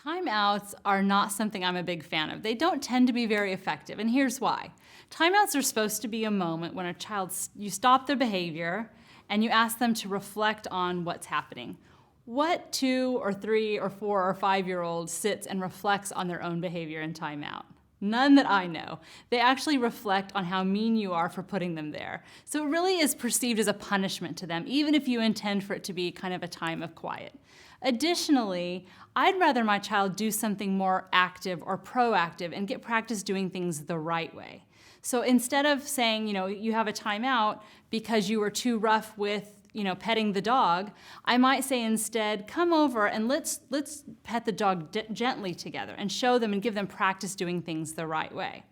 Timeouts are not something I'm a big fan of. They don't tend to be very effective, and here's why. Timeouts are supposed to be a moment when you stop their behavior and you ask them to reflect on what's happening. What 2 or 3 or 4 or 5-year-old sits and reflects on their own behavior in timeout? None that I know. They actually reflect on how mean you are for putting them there. So it really is perceived as a punishment to them, even if you intend for it to be kind of a time of quiet. Additionally, I'd rather my child do something more active or proactive and get practice doing things the right way. So instead of saying, you have a timeout because you were too rough with petting the dog, I might say instead, come over and let's pet the dog gently together and show them and give them practice doing things the right way.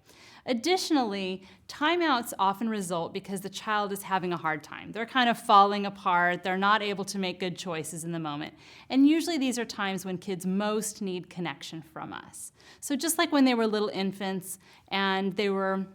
Additionally, timeouts often result because the child is having a hard time. They're kind of falling apart. They're not able to make good choices in the moment. And usually these are times when kids most need connection from us. So just like when they were little infants and they were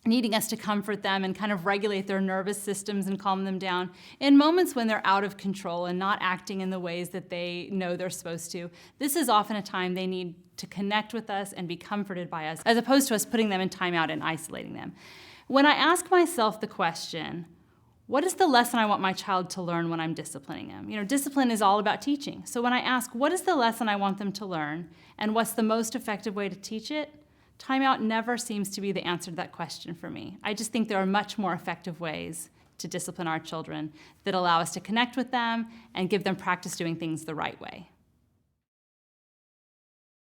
needing us to comfort them and kind of regulate their nervous systems and calm them down. In moments when they're out of control and not acting in the ways that they know they're supposed to, this is often a time they need to connect with us and be comforted by us, as opposed to us putting them in timeout and isolating them. When I ask myself the question, what is the lesson I want my child to learn when I'm disciplining them? Discipline is all about teaching. So when I ask, what is the lesson I want them to learn, and what's the most effective way to teach it? Timeout never seems to be the answer to that question for me. I just think there are much more effective ways to discipline our children that allow us to connect with them and give them practice doing things the right way.